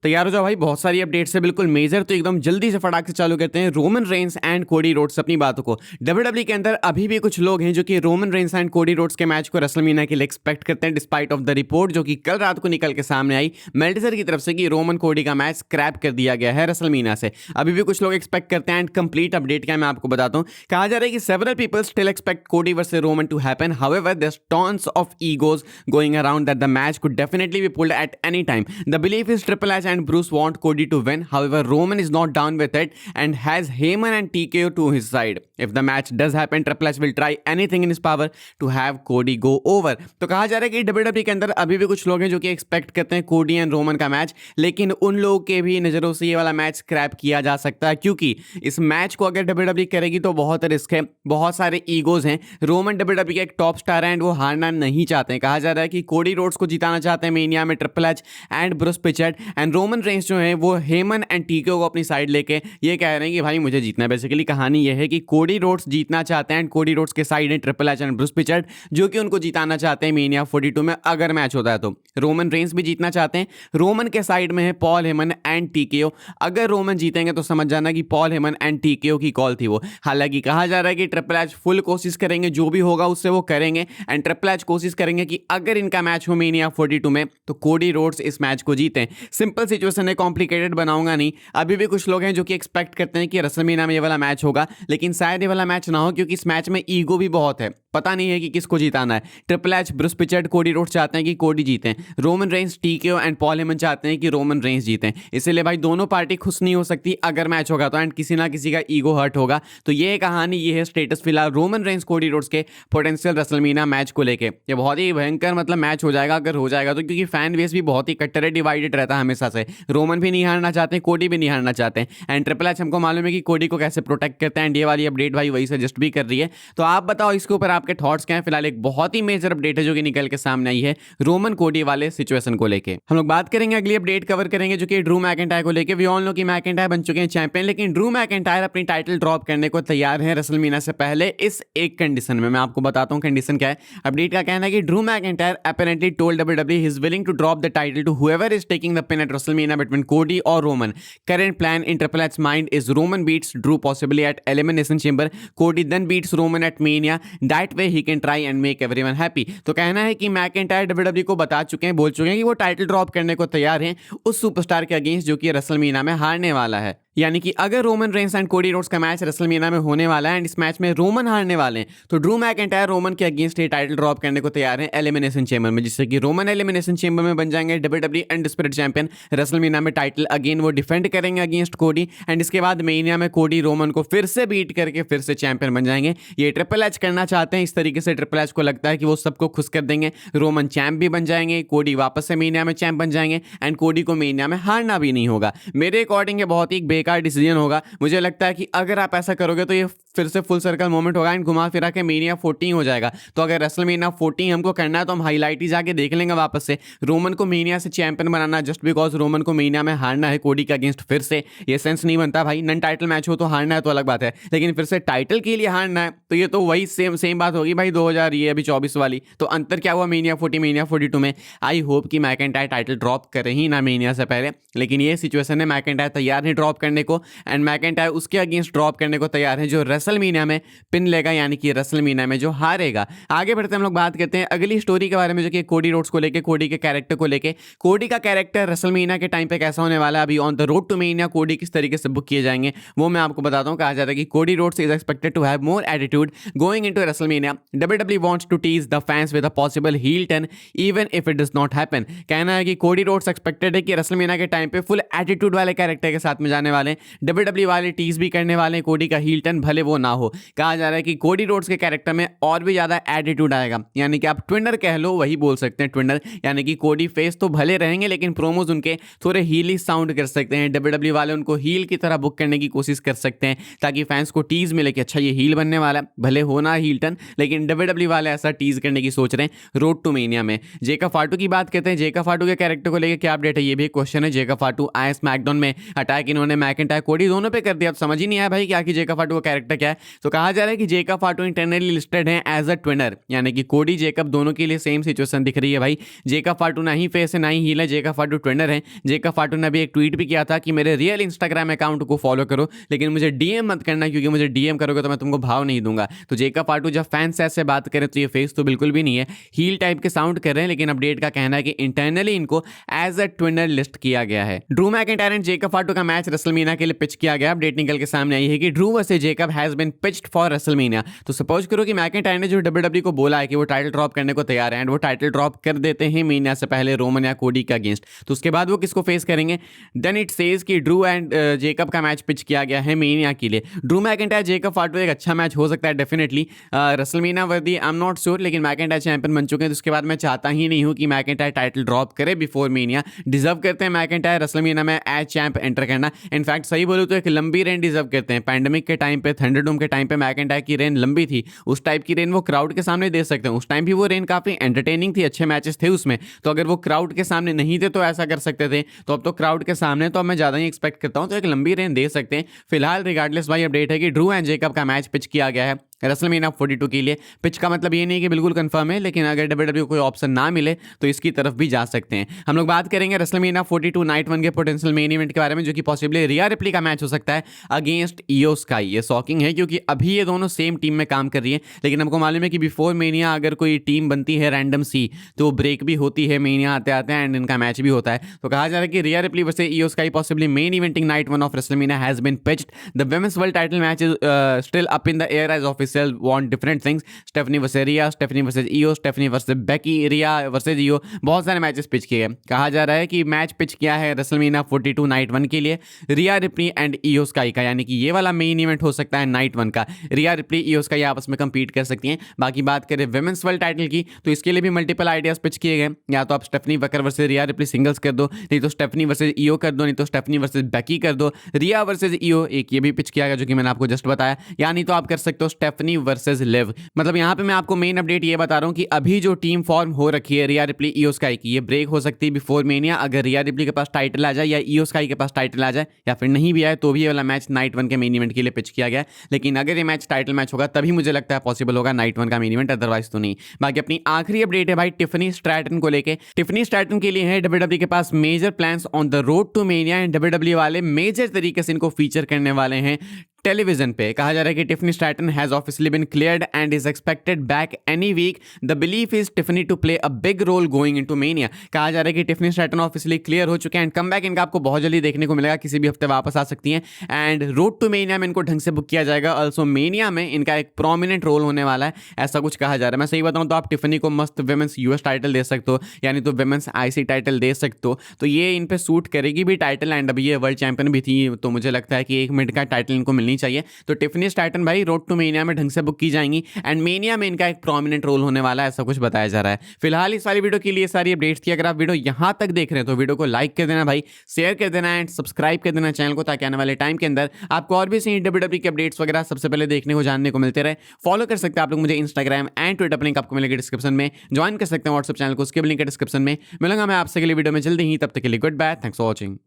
तैयार हो जाओ भाई, बहुत सारी अपडेट्स है बिल्कुल मेजर, तो एकदम जल्दी से फटाक से चालू करते हैं Roman Reigns and Cody Rhodes अपनी बातों को। डब्ल्यूडब्ल्यूई के अंदर अभी भी कुछ लोग हैं जो कि Roman Reigns and Cody Rhodes के मैच को रेसलमेनिया के लिए एक्सपेक्ट करते हैं, डिस्पाइट ऑफ द रिपोर्ट जो कि कल रात को निकल के सामने आई मेल्टजर की तरफ से कि रोमन कोडी का मैच स्क्रैप कर दिया गया है रेसलमेनिया से। अभी भी कुछ लोग एक्सपेक्ट करते हैं एंड कंप्लीट अपडेट क्या मैं आपको बताता हूं। कहा जा रहा है कि several people still expect Cody versus Roman to happen, however there tons of egos going around that the match could definitely be pulled at any time. The belief is triple H and Bruce want Cody to win. However, Roman is not down with it and has Heyman and TKO to his side. If the match does happen, Triple H will try anything in his power to have Cody go over. तो कहा जा रहा है कि WWE के अंदर अभी भी कुछ लोग हैं जो कि एक्सपेक्ट करते हैं कोडी एंड रोमन का मैच, लेकिन उन लोगों के भी नज़रों से ये वाला मैच स्क्रैप किया जा सकता है, क्योंकि इस मैच को अगर WWE करेगी तो बहुत रिस्क है, बहुत सारे ईगोज हैं। रोमन WWE के एक टॉप स्टार है एंड वो हारना नहीं चाहते हैं। कहा जा रहा है कि कोडी रोड्स को जिताना चाहते हैं मेनिया में triple H and Bruce Prichard, and Roman Reigns जो है वो हेमन एंड टीके को अपनी साइड लेके ये कह रहे हैं कि भाई मुझे जीतना है। बेसिकली कहानी ये है कि कोडी रोड्स जीतना चाहते हैं एंड कोडी रोड्स के साइड है ट्रिपल एच एंड ब्रूस पिचर्ड जो कि उनको जिताना चाहते हैं मेनिया 42 में अगर मैच होता है तो। रोमन रेंस भी जीतना चाहते हैं, रोमन के साइड में है पॉल हेमन एंड टीकेओ। अगर रोमन जीतेंगे तो समझ जाना कि पॉल हेमन एंड टीकेओ की कॉल थी वो। हालांकि कहा जा रहा है कि ट्रिपल एच फुल कोशिश करेंगे, जो भी होगा उससे वो करेंगे, एंड ट्रिपल एच कोशिश करेंगे कि अगर इनका मैच हो मेनिया 42 में तो कोडी रोड्स इस मैच को जीतें। सिंपल सिचुएशन है, कॉम्प्लिकेटेड बनाऊंगा नहीं। अभी भी कुछ लोग हैं जो कि एक्सपेक्ट करते हैं कि रेसलमेनिया में ये वाला मैच होगा, लेकिन शायद ये वाला मैच ना हो क्योंकि इस मैच में ईगो भी बहुत है। पता नहीं है कि किसको जिताना है। Triple H Bruce पिचर्ड Cody Rhodes चाहते हैं कि कोडी जीतें, Roman Reigns TKO and Paul Heyman चाहते हैं कि रोमन रेंस जीतें। इसलिए भाई दोनों पार्टी खुश नहीं हो सकती अगर मैच होगा तो, एंड किसी ना किसी का ईगो हर्ट होगा। तो ये कहानी, ये है स्टेटस फिलहाल रोमन रेंस कोडी रोड्स के पोटेंशियल रेसलमेनिया मैच को लेके। ये बहुत ही भयंकर मतलब मैच हो जाएगा अगर हो जाएगा तो, क्योंकि फैन बेस भी बहुत ही कट्टर डिवाइडेड रहता है हमेशा से। रोमन भी नहीं हारना चाहते, कोडी भी नहीं हारना चाहते हैं, एंड ट्रिपल एच हमको मालूम है कि कोडी को कैसे प्रोटेक्ट करते हैं, एंड ये वाली अपडेट भाई वही सजेस्ट भी कर रही है। तो आप बताओ इसके ऊपर आपके थॉट्स क्या हैं। फिलहाल एक बहुत ही मेजर अपडेट है जो कि निकल के सामने आई है रोमन कोडी वाले सिचुएशन को लेके। हम लोग बात करेंगे, अगली अपडेट कवर करेंगे जो कि ड्रू मैकिंटायर को लेके। वी ऑल नो कि मैकिंटायर बन चुके हैं चैंपियन, लेकिन ड्रू मैकिंटायर अपनी टाइटल ड्रॉप करने को तैयार है रेसलमेनिया से पहले इस एक कंडीशन में। मैं आपको बताता हूं कंडीशन क्या है। अपडेट का कहना है कि Drew McIntyre apparently told WWE he is willing to drop the title to whoever is taking the pin at WrestleMania between Cody or Roman. Current plan in Triple H's mind is Roman beats Drew possibly at Elimination Chamber. Cody then beats Roman at Mania. That way he can try and make everyone happy. तो कहना है कि McIntyre WWE को बता चुके हैं, बोल चुके हैं कि वो टाइटल ड्रॉप करने को तैयार हैं उस सुपरस्टार के अगेंस्ट जो कि रेसलमेनिया में हारने वाला है। यानी कि अगर Roman Reigns and Cody Rhodes का मैच रेसलमेनिया में होने वाला है एंड इस मैच में रोमन हारने वाले हैं तो ड्रू मैकिंटायर रोमन के अगेंस्ट ये टाइटल ड्रॉप करने को तैयार हैं एलिमिनेशन चेंबर में, जिससे कि रोमन एलिमिनेशन चेंबर में बन जाएंगे WWE अनडिस्प्यूटेड चैंपियन। रेसलमेनिया में टाइटल अगेन वो डिफेंड करेंगे अगेंस्ट कोडी, एंड इसके बाद मेनिया में कोडी रोमन को फिर से बीट करके फिर से चैंपियन बन जाएंगे। ये ट्रिपल एच करना चाहते हैं। इस तरीके से ट्रिपल एच को लगता है कि वो सबको खुश कर देंगे, रोमन चैंप भी बन जाएंगे, कोडी वापस से मेनिया में चैंप बन जाएंगे, एंड कोडी को मेनिया में हारना भी नहीं होगा। मेरे अकॉर्डिंग ये बहुत ही बेकार डिसीजन होगा। मुझे लगता है कि अगर आप ऐसा करोगे तो ये फिर से फुल सर्कल मोमेंट होगा एंड घुमा फिरा के मेनिया 14 हो जाएगा। तो अगर रेसलमेनिया 14 हमको करना है तो हम हाईलाइट ही जाके देख लेंगे वापस से। रोमन को मेनिया से champion banana just because Roman को मेनिया में हारना है कोडी के अगेंस्ट, फिर से ये सेंस नहीं बनता भाई। नन टाइटल मैच हो तो हारना है तो अलग बात है, लेकिन फिर से टाइटल के लिए हारना है तो ये तो वही सेम बात होगी भाई 2000 ये अभी 24 वाली। तो अंतर क्या हुआ मेनिया 40 मेनिया 42 में। आई होप कि मैकिंटायर टाइटल ड्रॉप करे ही ना मेनिया से पहले, लेकिन ये सिचुएशन है मैकिंटायर तैयार है ड्रॉप करने को, एंड मैकिंटायर उसके अगेंस्ट ड्रॉप करने को तैयार है जो रेसलमेनिया में पिन लेगा, यानी कि रेसलमेनिया में जो हारेगा। आगे बढ़ते हम लोग बात करते हैं अगली स्टोरी के बारे में जो कि कोडी रोड्स को लेके, कोडी के कैरेक्टर को लेके। कोडी का कैरेक्टर रेसलमेनिया के टाइम पे कैसा होने वाला है, अभी on the road to Mania Cody किस तरीके से बुक किए जाएंगे वो मैं आपको बताता हूं। कहा जाता है कि Cody Rhodes is expected to have more attitude going into WrestleMania. WWE wants to tease the fans with a possible heel turn even if it does not happen. कहना है कि कोडी रोड्स एक्सपेक्टेड है कि WrestleMania के time पे full attitude वाले character के साथ में जाने वाले हैं। WWE वाले टीज भी करने वाले हैं कोडी का हील टर्न भले वो ना हो। कहा जा रहा है कि कोडी रोड्स के कैरेक्टर में और भी ज्यादा एटीट्यूड आएगा, यानी कि आप ट्विनर कह लो, वही बोल सकते हैं ट्विनर, यानी कि कोडी फेस तो भले रहेंगे लेकिन प्रोमोज उनके थोड़े हीली साउंड कर सकते हैं। WWE वाले उनको हील की तरह बुक करने की कोशिश कर सकते हैं ताकि फैंस को टीज मिले कि अच्छा ये हील बनने वाला है, भले होना हील टर्न, लेकिन WWE वाले ऐसा टीज करने की सोच रहे हैं रोड टू मेनिया में। जेका फाटू की बात करते हैं, जेका फाटू के कैरेक्टर को लेकर क्या अपडेट है, ये भी एक क्वेश्चन है। जेका फाटू आए स्मैकडाउन में, अटैक इन्होंने मैकिंटायर कोडी दोनों पे कर दिया, तो समझ ही नहीं आया भाई कि आखिर जेका फाटू का कैरेक्टर क्या है, तो कहा जा रहा है कि जेकब फाटू इंटरनली लिस्टेड है एज अ ट्विनर, यानी कि कोडी जेकब दोनों के लिए सेम सिचुएशन दिख रही है भाई। जेकब फाटू ना ही फेस है ना ही हील है, जेकब फाटू ट्विनर है। जेकब फाटू ने अभी एक ट्वीट भी किया था कि मेरे रियल इंस्टाग्राम अकाउंट को फॉलो करो, लेकिन मुझे डीएम मत करना, क्योंकि मुझे डीएम करोगे तो मैं तुमको भाव नहीं दूंगा। तो जेकब फाटू जब फैंस से ऐसे बात करें तो ये फेस तो बिल्कुल भी नहीं है, हील टाइप के साउंड कर रहे हैं, लेकिन अपडेट का कहना है कि इंटरनली इनको एज अ ट्विनर लिस्ट किया गया है। ड्रू मैकिंटायर एंड जेकब फाटू का मैच रेसलमेनिया के लिए पिच किया गया। अपडेट निकल के सामने आई है कि Drew versus Jacob has been pitched for WrestleMania. तो सपोज करो कि मैकिंटायर ने जो डब्ल्यूडब्ल्यू को बोला है कि वो टाइटल ड्रॉप करने को तैयार है, एंड वो टाइटल ड्रॉप कर देते हैं मेनिया से पहले रोमन या कोडी के अगेंस्ट, तो उसके बाद वो किसको फेस करेंगे? देन इट सेज कि ड्रू एंड जेकब का मैच पिच किया गया है मेनिया के लिए। ड्रू मैकिंटायर जेकब फाटू एक अच्छा मैच हो सकता है डेफिनेटली, रेसलमेनिया वर्दी आई एम नॉट श्योर, लेकिन मैकिंटायर चैंपियन बन चुके हैं, तो उसके बाद मैं चाहता ही नहीं हूं कि मैकिंटायर टाइटल ड्रॉप करे बिफोर मेनिया। डिजर्व करते हैं मैकिंटायर रेसलमेनिया में एज चैंप एंटर करना। इनफैक्ट सही बोलूं तो एक लंबी रेन डिजर्व करते हैं। पैंडेमिक के टाइम पे, थंडरडोम के टाइम पे मैकिंटायर की रेन लंबी थी, उस टाइप की रेन वो क्राउड के सामने दे सकते हैं। उस टाइम भी वो रेन काफी एंटरटेनिंग थी, अच्छे मैचेस थे उसमें, तो अगर वो क्राउड के सामने नहीं थे तो ऐसा कर सकते थे, तो अब तो क्राउड के सामने, तो अब मैं ज्यादा ही एक्सपेक्ट करता हूं, तो एक लंबी रेन दे सकते हैं। फिलहाल रिगार्डलेस भाई अपडेट है कि ड्रू एंड जेकब का मैच पिच किया गया है रेसलमेनिया 42 के लिए। पिच का मतलब ये नहीं कि बिल्कुल कंफर्म है, लेकिन अगर डब्ल्यूडब्ल्यू कोई ऑप्शन ना मिले तो इसकी तरफ भी जा सकते हैं। हम लोग बात करेंगे रेसलमेनिया 42 नाइट 1 के पोटेंशियल मेन इवेंट के बारे में, जो कि पॉसिबली रिया रिप्ली का मैच हो सकता है अगेंस्ट ईओ स्काई। ये शॉकिंग है क्योंकि अभी ये दोनों सेम टीम में काम कर रही है, लेकिन हमको मालूम है कि बिफोर मेनिया अगर कोई टीम बनती है रैंडम सी, तो ब्रेक भी होती है मेनिया आते आते हैं, एंड इनका मैच भी होता है। तो कहा जा रहा है कि Rhea Ripley versus Iyo Sky possibly main eventing night 1 of WrestleMania has been pitched. The women's world title match is still up in the air as official want different things. Stephanie versus Rhea, Stephanie versus Iyo, Stephanie versus Becky, Rhea versus Iyo, बहुत सारे matches pitch किए गए। कहा जा रहा है कि match pitch किया है रेसलमेनिया 42 नाइट 1 के लिए Rhea Ripley and Iyo Sky का, यानी कि ये वाला मेन इवेंट हो सकता है नाइट 1 का। रिया रिप्ली ईओ स्काई आपस में कंपीट कर सकती हैं। बाकी बात करें विमेंस वर्ल्ड टाइटल की, तो इसके लिए भी मल्टीपल आइडियाज पिच किए गए। या तो आप Stephanie Vaquer versus Rhea Ripley singles कर दो, नहीं तो स्टेफनी वर्सेस ईओ कर दो, नहीं तो स्टेफनी वर्सेस बेकी कर दो। रिया वर्सेस ईओ एक ये भी पिच किया गया जो कि मैंने आपको जस्ट बताया, या नहीं तो आप कर सकते हो स्टेफनी वर्सेस लिव। मतलब यहाँ पे मैं आपको मेन अपडेट ये बता रहा हूँ कि अभी जो टीम फॉर्म हो रखी है रिया रिप्ली ईओ स्काई की, ये ब्रेक हो सकती है बिफोर मेनिया। अगर रिया रिप्ली के पास टाइटल आ जाए या ईओ स्काई के पास टाइटल आ जाए, या फिर नहीं भी आए, तो भी ये वाला मैच नाइट 1 के मेन इवेंट के लिए पिच किया गया। लेकिन अगर ये मैच टाइटल मैच होगा तभी मुझे लगता है पॉसिबल होगा नाइट 1 का मेन इवेंट, अदरवाइज तो नहीं। बाकी अपनी आखिरी अपडेट है भाई टिफनी स्ट्रैटन को लेके। टिफनी स्ट्रैटन के लिए है डब्ल्यूडब्ल्यू के पास major plans on the road to Mania, and WWE वाले मेजर तरीके से इनको फीचर करने वाले हैं टेलीविजन पे। कहा जा रहा है कि Tiffany Stratton has officially been cleared and is expected back any week. The belief is Tiffany to play a big role going into Mania. कहा जा रहा है कि टिफनी स्ट्रैटन ऑफिशियली क्लियर हो चुके हैं, एंड कम बैक इनका आपको बहुत जल्दी देखने को मिलेगा, किसी भी हफ्ते वापस आ सकती हैं, एंड रोड टू मेनिया में इनको ढंग से बुक किया जाएगा। ऑल्सो मेनिया में इनका एक प्रोमिनेंट रोल होने वाला है, ऐसा कुछ कहा जा रहा है। मैं सही बताऊं तो आप टिफनी को मस्त विमेंस यूएस टाइटल दे सकते हो, यानी तो विमेंस आईसी टाइटल दे सकते हो, तो ये इन पे सूट करेगी भी टाइटल। एंड अभी ये वर्ल्ड चैंपियन भी थी, तो मुझे लगता है कि 1 मिनट का टाइटल इनको मिलनी चाहिए। तो टिफनी स्ट्रैटन भाई रोड टू मेनिया में ढंग से बुक की जाएंगी, एंड मेनिया में इनका एक प्रोमिनेंट रोल होने वाला है, ऐसा कुछ बताया जा रहा है। फिलहाल इस वाली वीडियो के लिए सारी अपडेट्स थी। अगर आप वीडियो यहां तक देख रहे हैं तो वीडियो को लाइक कर देना भाई, शेयर कर देना एंड सब्सक्राइब कर देना चैनल को, ताकि आने वाले टाइम के अंदर आपको और भी सही डब्ल्यूडब्ल्यू के अपडेट्स वगैरह सबसे पहले देखने को जानने को मिलते रहे। फॉलो कर सकते हैं आप लोग मुझे इंस्टाग्राम एंड ट्विटर, लिंक आपको मिलेगा डिस्क्रिप्शन में। ज्वाइन कर सकते हैं व्हाट्सएप चैनल को, उसके भी लिंक है डिस्क्रिप्शन में। मिलूंगा मैं आपसे अगली वीडियो में जल्दी ही, तब तक के लिए good bye, thanks for watching.